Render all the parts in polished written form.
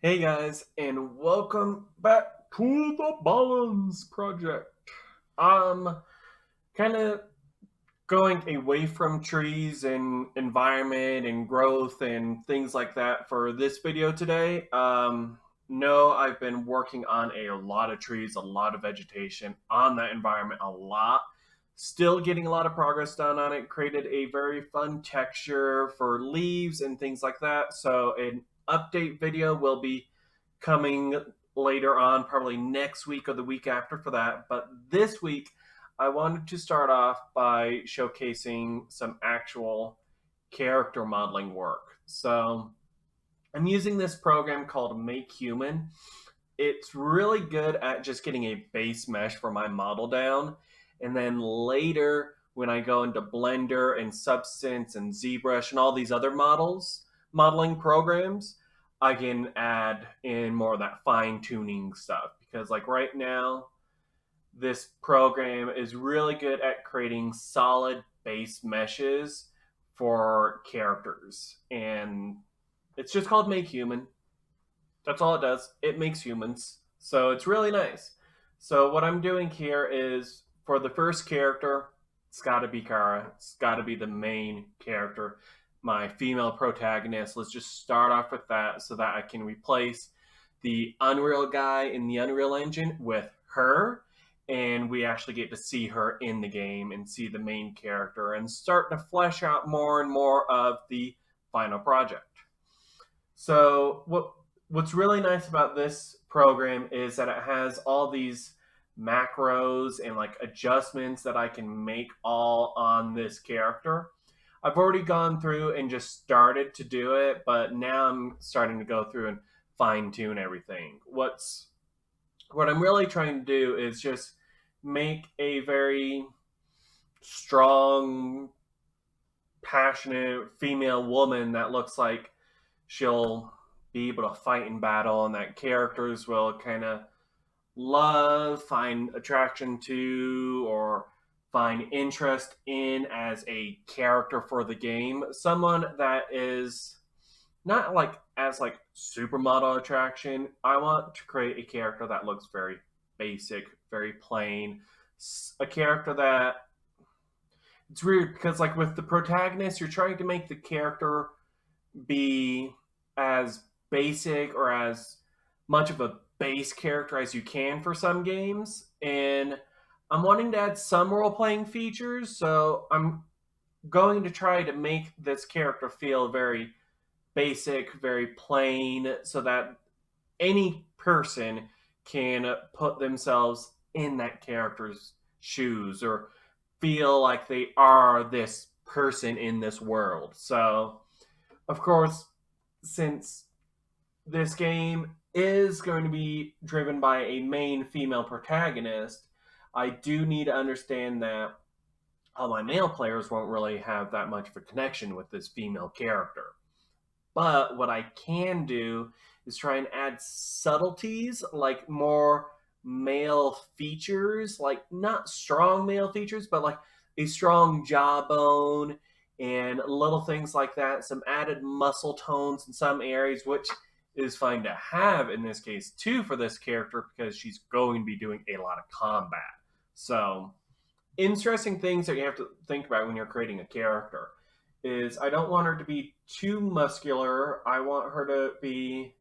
Hey guys, and welcome back to the Balance Project. I'm kind of going away from trees and environment and growth and things like that for this video today. No, I've been working on a lot of trees, a lot of vegetation on that environment, a lot. Still getting a lot of progress done on it. Created a very fun texture for leaves and things like that. So an update video will be coming later on, probably next week or the week after for that. But this week, I wanted to start off by showcasing some actual character modeling work. So I'm using this program called Make Human. It's really good at just getting a base mesh for my model down. And then later, when I go into Blender and Substance and ZBrush and all these other modeling programs, I can add in more of that fine tuning stuff. Because, like right now, this program is really good at creating solid base meshes for characters. And it's just called Make Human. That's all it does. It makes humans. So it's really nice. So what I'm doing here is for the first character, it's got to be Cara. It's got to be the main character, my female protagonist. Let's just start off with that so that I can replace the Unreal guy in the Unreal Engine with her. And we actually get to see her in the game and see the main character and start to flesh out more and more of the final project. So what's really nice about this program is that it has all these macros and like adjustments that I can make all on this character. I've already gone through and just started to do it, but now I'm starting to go through and fine tune everything. What I'm really trying to do is just make a very strong, passionate female woman that looks like she'll be able to fight in battle and that characters will kind of love, find attraction to, or find interest in as a character for the game. Someone that is not like as like supermodel attraction. I want to create a character that looks very basic, very plain. A character that it's weird because like with the protagonist, you're trying to make the character be as basic or as much of a base character as you can for some games. And I'm wanting to add some role playing features, so I'm going to try to make this character feel very basic, very plain, so that any person can put themselves in that character's shoes or feel like they are this person in this world. So, of course, since this game is going to be driven by a main female protagonist, I do need to understand that all my male players won't really have that much of a connection with this female character. But what I can do is try and add subtleties, like more male features, like not strong male features, but like a strong jawbone and little things like that. Some added muscle tones in some areas, which is fine to have in this case too for this character because she's going to be doing a lot of combat. So interesting things that you have to think about when you're creating a character is I don't want her to be too muscular. I want her to be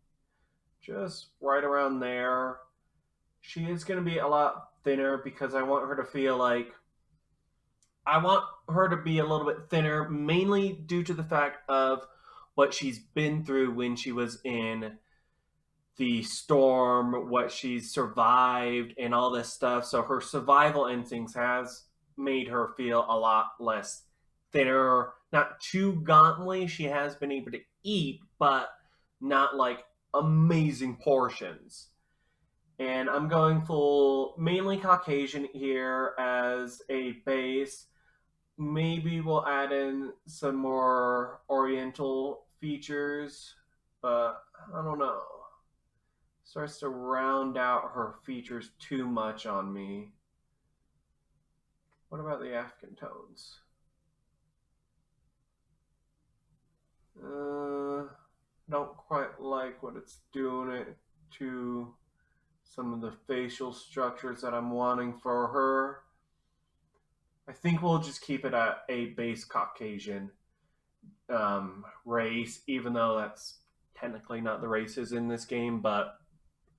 just right around there. She is going to be a lot thinner because I want her to feel like I want her to be a little bit thinner, mainly due to the fact of what she's been through when she was in the storm, what she's survived, and all this stuff. So her survival instincts has made her feel a lot less thinner, not too gauntly. She has been able to eat, but not like amazing portions. And I'm going full mainly Caucasian here as a base. Maybe we'll add in some more Oriental features, but I don't know. Starts to round out her features too much on me. What about the African tones? Uh, don't quite like what it's doing it to some of the facial structures that I'm wanting for her. I think we'll just keep it at a base Caucasian race, even though that's technically not the races in this game. But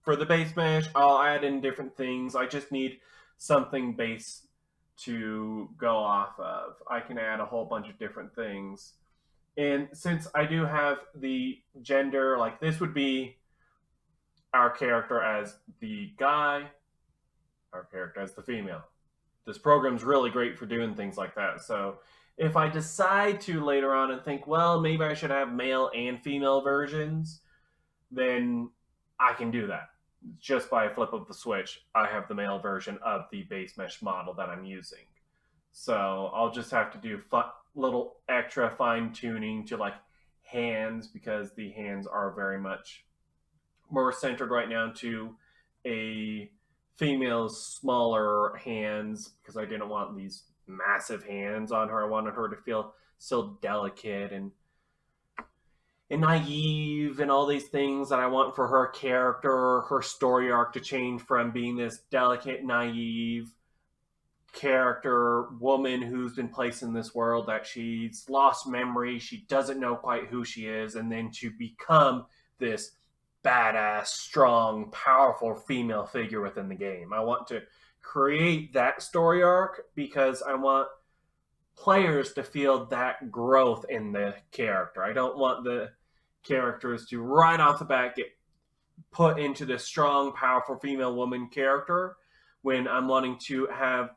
for the base mesh, I'll add in different things. I just need something base to go off of. I can add a whole bunch of different things. And since I do have the gender, like this would be our character as the guy, our character as the female. This program's really great for doing things like that. So if I decide to later on and think, well, maybe I should have male and female versions, then I can do that. Just by a flip of the switch, I have the male version of the base mesh model that I'm using. So I'll just have to do little extra fine tuning to like hands because the hands are very much more centered right now to a female's smaller hands because I didn't want these massive hands on her. I wanted her to feel so delicate and naive and all these things that I want for her character, her story arc to change from being this delicate, naive character woman who's been placed in this world that she's lost memory, she doesn't know quite who she is, and then to become this badass, strong, powerful female figure within the game. I want to create that story arc because I want players to feel that growth in the character. I don't want the characters to right off the bat get put into this strong, powerful female woman character when I'm wanting to have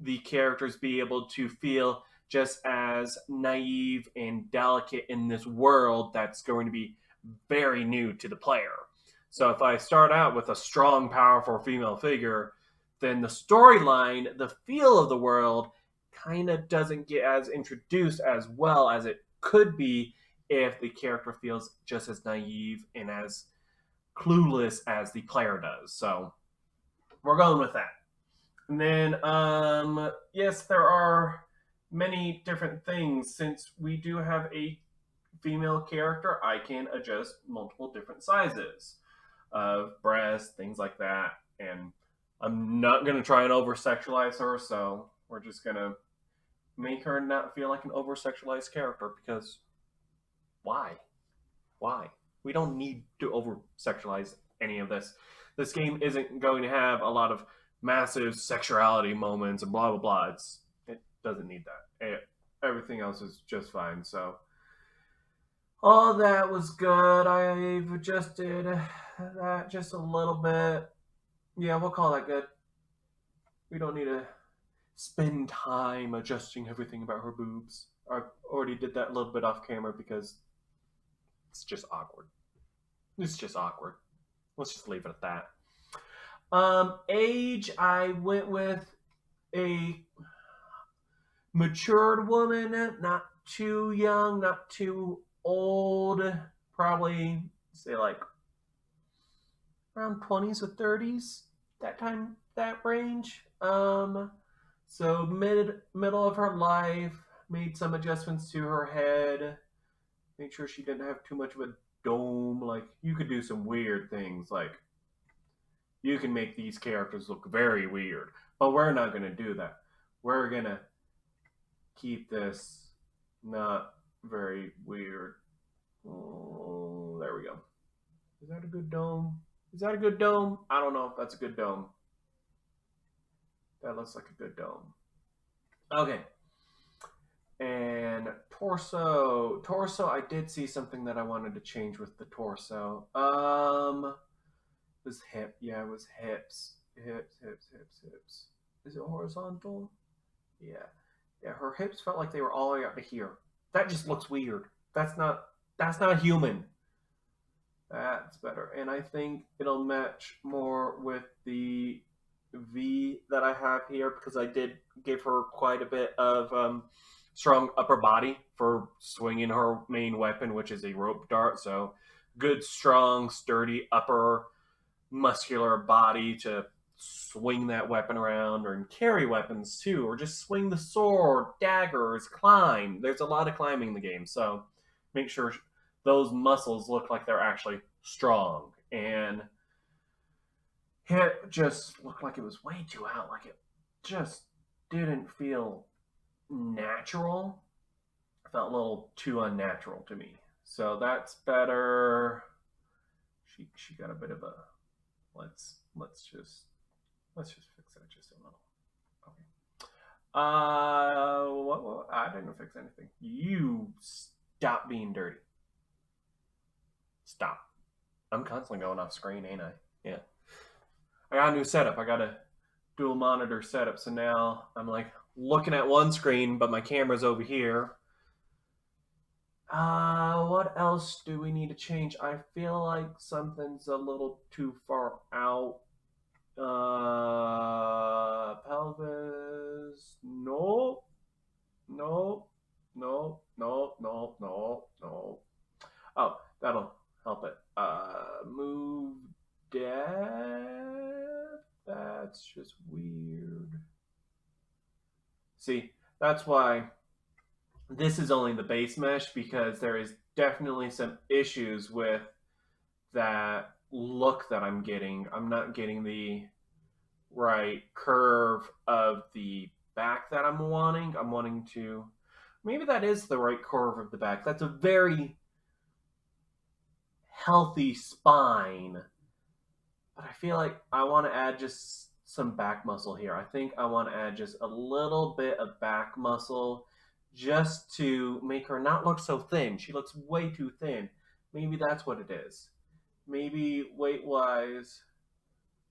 the characters be able to feel just as naive and delicate in this world that's going to be very new to the player. So if I start out with a strong, powerful female figure, then the storyline, the feel of the world, kind of doesn't get as introduced as well as it could be if the character feels just as naive and as clueless as the player does. So we're going with that. And then, yes, there are many different things. Since we do have a female character, I can adjust multiple different sizes of breasts, things like that. And I'm not going to try and over sexualize her, so we're just going to make her not feel like an over sexualized character because why? Why? We don't need to over sexualize any of this. This game isn't going to have a lot of massive sexuality moments and blah blah blah. It doesn't need that. Everything else is just fine. So all that was good. I've adjusted that just a little bit. Yeah, we'll call that good. We don't need to spend time adjusting everything about her boobs. I already did that a little bit off camera because it's just awkward. It's just awkward. Let's just leave it at that. Age, I went with a matured woman, not too young, not too old. Probably say like around 20s or 30s. That range. So middle of her life. Made some adjustments to her head. Made sure she didn't have too much of a dome. Like you could do some weird things like you can make these characters look very weird, but we're not going to do that. We're going to keep this not very weird. Oh, there we go. Is that a good dome? Is that a good dome? I don't know if that's a good dome. That looks like a good dome. Okay. And torso, I did see something that I wanted to change with the torso. It was hip. Yeah, it was hips. Hips. Is it horizontal? Yeah. Yeah, her hips felt like they were all the way up to here. That just looks weird. That's not human. That's better. And I think it'll match more with the V that I have here because I did give her quite a bit of strong upper body for swinging her main weapon, which is a rope dart. So good, strong, sturdy upper muscular body to swing that weapon around or carry weapons too, or just swing the sword, daggers, climb. There's a lot of climbing in the game, so make sure those muscles look like they're actually strong. And it just looked like it was way too out. Like it just didn't feel natural. It felt a little too unnatural to me. So that's better. She got a bit of a let's just fix that just a little. Okay. What I didn't fix anything. You stop being dirty. Stop. I'm constantly going off screen, ain't I? Yeah. I got a new setup. I got a dual monitor setup. So now I'm like looking at one screen, but my camera's over here. What else do we need to change? I feel like something's a little too far out. Pelvis. Nope. Nope. Nope. Nope. Nope. Nope. Nope. Oh, that'll help it. Move depth. That's just weird. See, that's why this is only the base mesh because there is definitely some issues with that look that I'm getting. I'm not getting the right curve of the back that I'm wanting. I'm wanting to. Maybe that is the right curve of the back. That's a very healthy spine. But I feel like I want to add just some back muscle here. I think I want to add just a little bit of back muscle just to make her not look so thin. She looks way too thin. Maybe that's what it is. Maybe weight wise.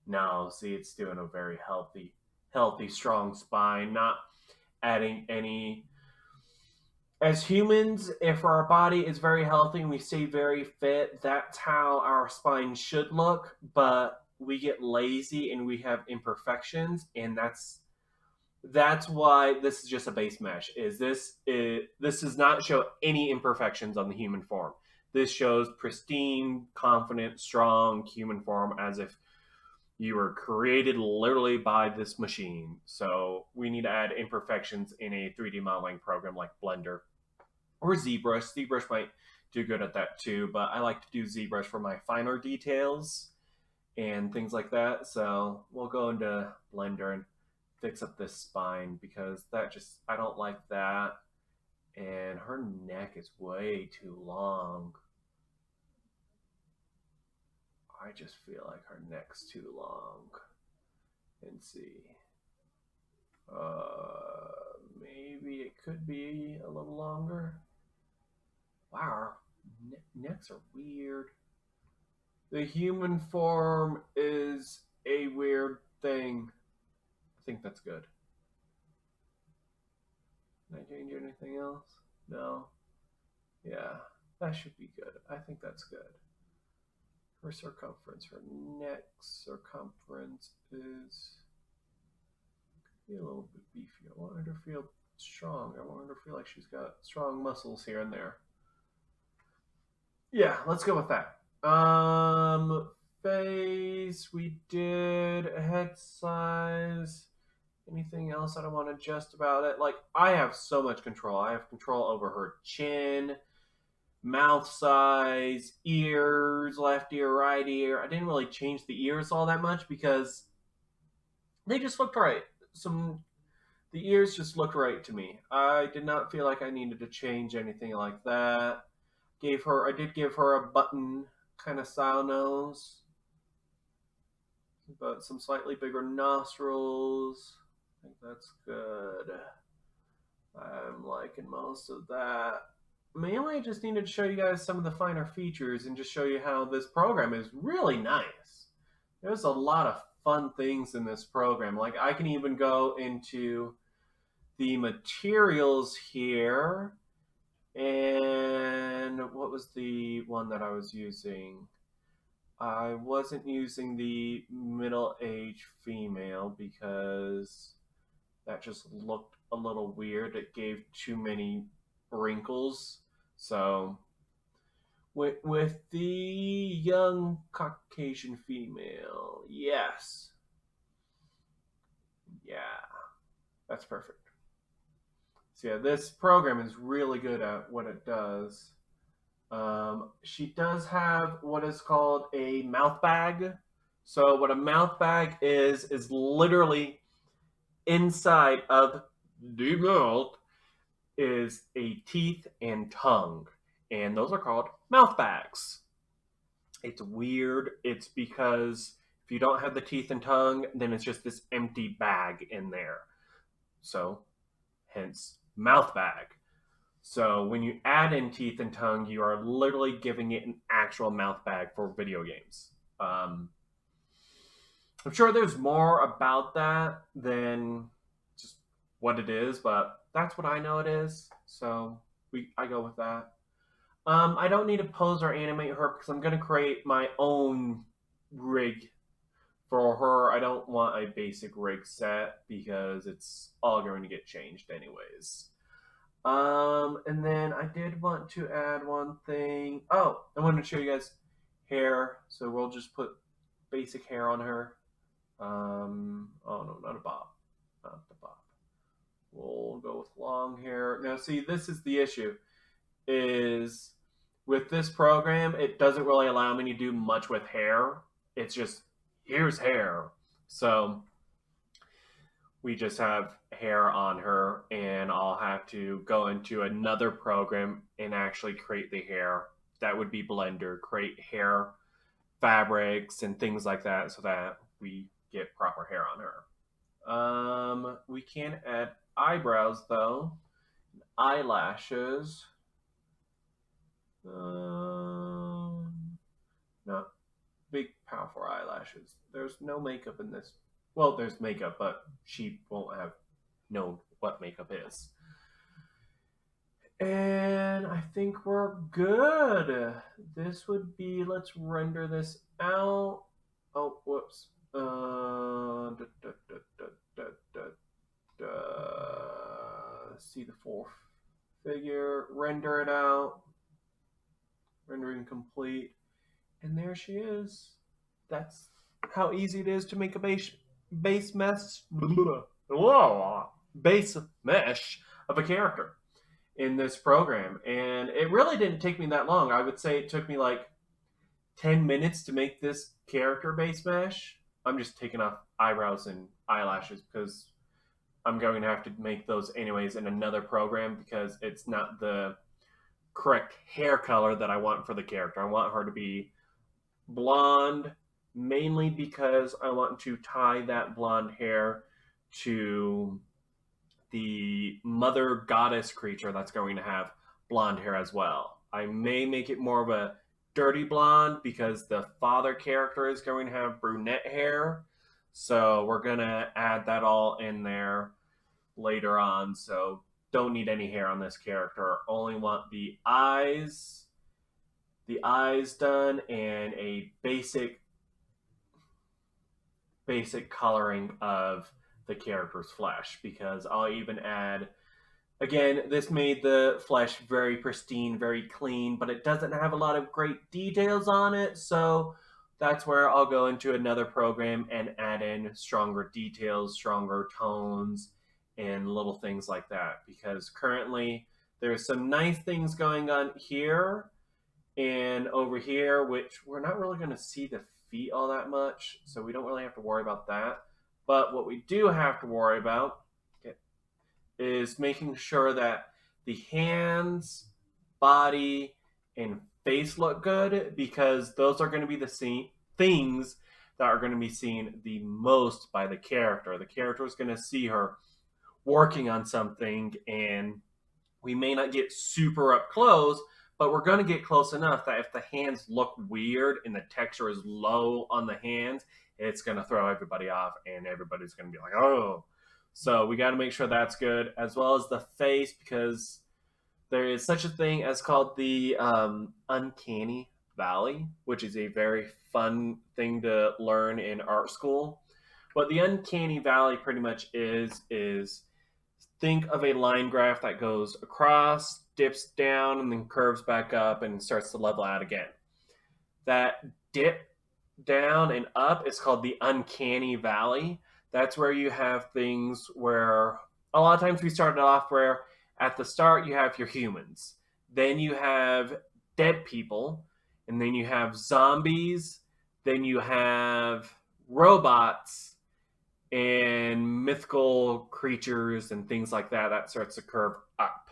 No, see, it's doing a very healthy, strong spine, not adding any. As humans, if our body is very healthy and we stay very fit, that's how our spine should look. But we get lazy and we have imperfections, and that's why this is just a base mesh. This does not show any imperfections on the human form. This shows pristine, confident, strong human form as if you were created literally by this machine. So we need to add imperfections in a 3D modeling program like Blender or ZBrush. ZBrush might do good at that too, but I like to do ZBrush for my finer details and things like that. So we'll go into Blender and fix up this spine because I don't like that. And her neck is way too long. I just feel like her neck's too long. And see. Maybe it could be a little longer. Wow, our necks are weird. The human form is a weird thing. I think that's good. Can I change anything else? No. Yeah, that should be good. I think that's good. Her circumference, her neck circumference is be a little bit beefy. I want her to feel strong. I want her to feel like she's got strong muscles here and there. Yeah, let's go with that. Face, we did. Head size. Anything else I don't want to adjust about it? Like, I have so much control. I have control over her chin, mouth size, ears, left ear, right ear. I didn't really change the ears all that much because they just looked right. The ears just looked right to me. I did not feel like I needed to change anything like that. I did give her a button kind of style nose, but some slightly bigger nostrils. I think that's good. I'm liking most of that. Mainly, I just needed to show you guys some of the finer features and just show you how this program is really nice. There's a lot of fun things in this program. Like, I can even go into the materials here. And what was the one that I was using? I wasn't using the middle-aged female because that just looked a little weird. It gave too many wrinkles. So with the young Caucasian female, yes. Yeah, that's perfect. So yeah, this program is really good at what it does. She does have what is called a mouth bag. So what a mouth bag is literally inside of the mouth is a teeth and tongue, and those are called mouth bags. It's weird. It's because if you don't have the teeth and tongue, then it's just this empty bag in there. So, hence mouth bag. So when you add in teeth and tongue, you are literally giving it an actual mouth bag for video games. Um, I'm sure there's more about that than just what it is, but that's what I know it is. So I go with that. I don't need to pose or animate her because I'm gonna create my own rig for her. I don't want a basic rig set because it's all going to get changed anyways. And then I did want to add one thing. Oh, I wanted to show you guys hair. So we'll just put basic hair on her. Oh no, not a bob, not the bob. We'll go with long hair. Now, see, this is the issue. Is with this program, it doesn't really allow me to do much with hair. It's just here's hair. So we just have hair on her, and I'll have to go into another program and actually create the hair. That would be Blender, create hair fabrics and things like that so that we get proper hair on her. We can add eyebrows though, eyelashes. Not big, powerful eyelashes. There's no makeup in this. Well, there's makeup, but she won't have known what makeup is. And I think we're good. This would be, let's render this out. Oh, whoops. See the fourth figure, render it out, rendering complete, and there she is. That's how easy it is to make a base mesh base mesh of a character in this program. And it really didn't take me that long. I would say it took me like 10 minutes to make this character base mesh. I'm just taking off eyebrows and eyelashes because I'm going to have to make those anyways in another program because it's not the correct hair color that I want for the character. I want her to be blonde, mainly because I want to tie that blonde hair to the mother goddess creature that's going to have blonde hair as well. I may make it more of a dirty blonde because the father character is going to have brunette hair. So we're going to add that all in there later on. So don't need any hair on this character. Only want the eyes done and a basic coloring of the character's flesh because I'll even add again, this made the flesh very pristine, very clean, but it doesn't have a lot of great details on it, so that's where I'll go into another program and add in stronger details, stronger tones, and little things like that because currently there's some nice things going on here and over here, which we're not really going to see the feet all that much, so we don't really have to worry about that. But what we do have to worry about is making sure that the hands, body, and face look good because those are going to be the things that are going to be seen the most by the character. The character is going to see her working on something, and we may not get super up close, but we're going to get close enough that if the hands look weird and the texture is low on the hands, it's going to throw everybody off, and everybody's going to be like, oh. So we got to make sure that's good, as well as the face, because there is such a thing as called the Uncanny Valley, which is a very fun thing to learn in art school. What the Uncanny Valley pretty much is think of a line graph that goes across, dips down, and then curves back up and starts to level out again. That dip down and up is called the Uncanny Valley. That's where you have things where a lot of times we started off where at the start you have your humans. Then you have dead people, and then you have zombies, then you have robots and mythical creatures and things like that. That starts to curve up.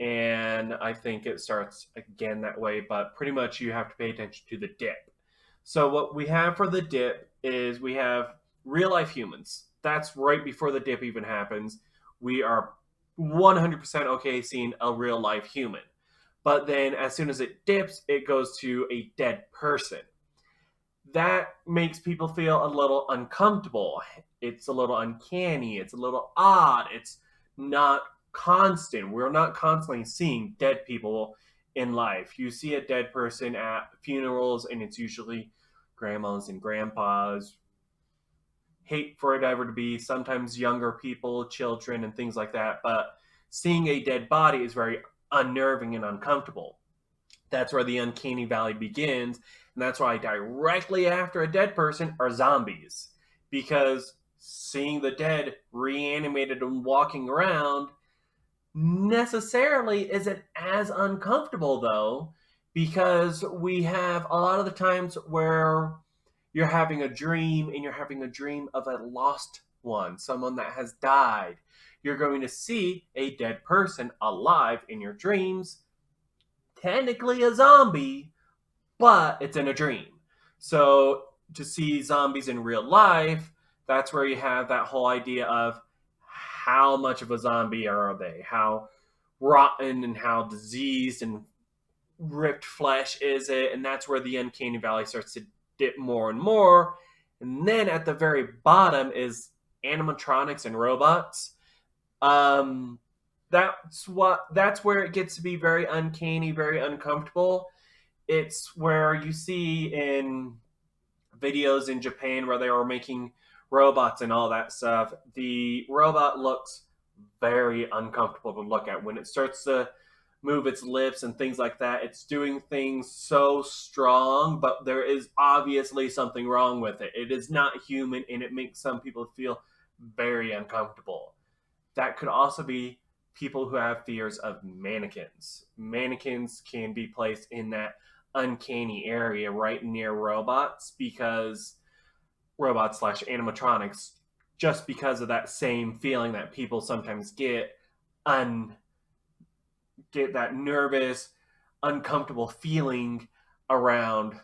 And I think it starts again that way, but pretty much you have to pay attention to the dip. So, what we have for the dip is we have real life humans. That's right before the dip even happens. We are 100% okay seeing a real life human. But then, as soon as it dips, it goes to a dead person. That makes people feel a little uncomfortable. It's a little uncanny. It's a little odd. It's not constant. We're not constantly seeing dead people in life. You see a dead person at funerals, and it's usually grandmas and grandpas. Hate for it ever to be sometimes younger people, children, and things like that. But seeing a dead body is very unnerving and uncomfortable. That's where the Uncanny Valley begins, and that's why directly after a dead person are zombies. Because seeing the dead reanimated and walking around necessarily isn't as uncomfortable, though, because we have a lot of the times where you're having a dream and you're having a dream of a lost one, someone that has died. You're going to see a dead person alive in your dreams, technically a zombie, but it's in a dream. So to see zombies in real life, that's where you have that whole idea of how much of a zombie are they? How rotten and how diseased and ripped flesh is it? And that's where the Uncanny Valley starts to dip more and more. And then at the very bottom is animatronics and robots. Um, that's where it gets to be very uncanny, very uncomfortable. It's where you see in videos in Japan where they were making robots and all that stuff. The robot looks very uncomfortable to look at when it starts to move its lips and things like that. It's doing things so strong, but there is obviously something wrong with it. It is not human, and it makes some people feel very uncomfortable. That could also be people who have fears of mannequins. Mannequins can be placed in that uncanny area right near robots because robots slash animatronics, just because of that same feeling that people sometimes un get that nervous, uncomfortable feeling around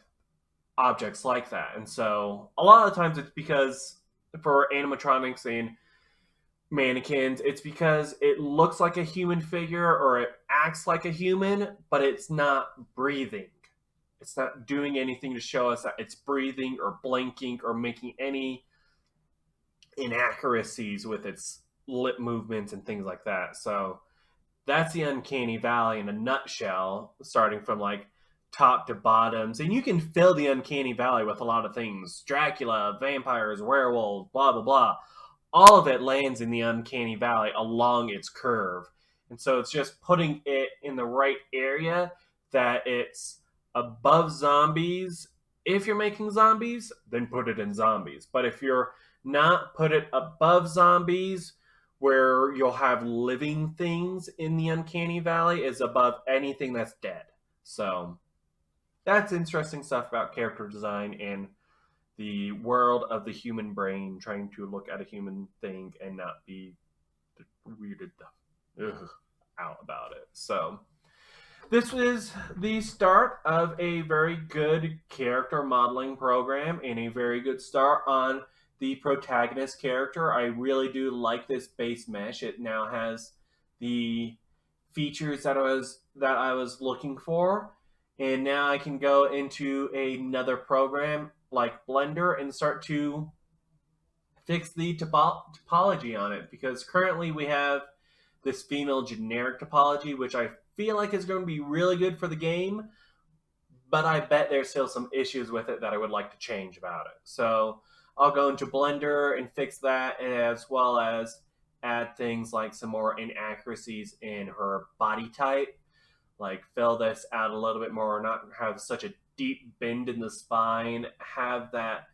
objects like that. And so a lot of the times it's because for animatronics and mannequins, it's because it looks like a human figure or it acts like a human, but it's not breathing. It's not doing anything to show us that it's breathing or blinking or making any inaccuracies with its lip movements and things like that. So that's the Uncanny Valley in a nutshell, starting from like top to bottoms. And you can fill the Uncanny Valley with a lot of things: Dracula, vampires, werewolves, blah, blah, blah. All of it lands in the Uncanny Valley along its curve. And so it's just putting it in the right area that it's above zombies. If you're making zombies, then put it in zombies. But if you're not, put it above zombies, where you'll have living things in the Uncanny Valley is above anything that's dead. So that's interesting stuff about character design and the world of the human brain trying to look at a human thing and not be weirded out about it. So this is the start of a very good character modeling program and a very good start on the protagonist character. I really do like this base mesh. It now has the features that I was looking for, and now I can go into another program like Blender and start to fix the topology on it, because currently we have this female generic topology, which I feel like is going to be really good for the game, but I bet there's still some issues with it that I would like to change about it. So I'll go into Blender and fix that, as well as add things like some more inaccuracies in her body type, like fill this out a little bit more, not have such a deep bend in the spine, have that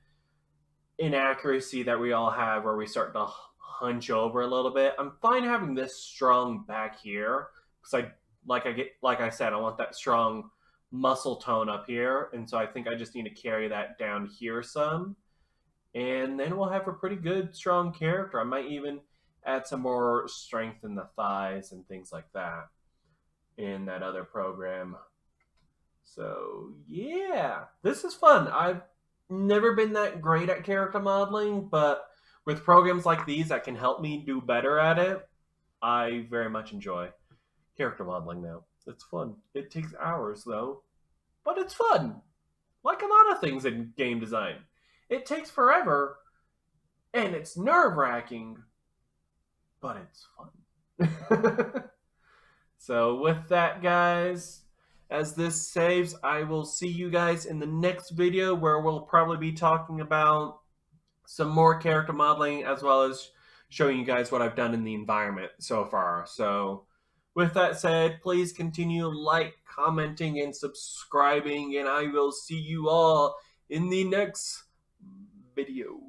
inaccuracy that we all have where we start to hunch over a little bit. I'm fine having this strong back here because I said I want that strong muscle tone up here, and so I think I just need to carry that down here some, and then we'll have a pretty good, strong character. I might even add some more strength in the thighs and things like that in that other program. So yeah, this is fun. I've never been that great at character modeling, but with programs like these that can help me do better at it, I very much enjoy character modeling now. It's fun. It takes hours though, but it's fun. Like a lot of things in game design, it takes forever and it's nerve wracking, but it's fun. So, with that, guys, as this saves, I will see you guys in the next video where we'll probably be talking about some more character modeling as well as showing you guys what I've done in the environment so far. So, with that said, please continue like, commenting, and subscribing, and I will see you all in the next video.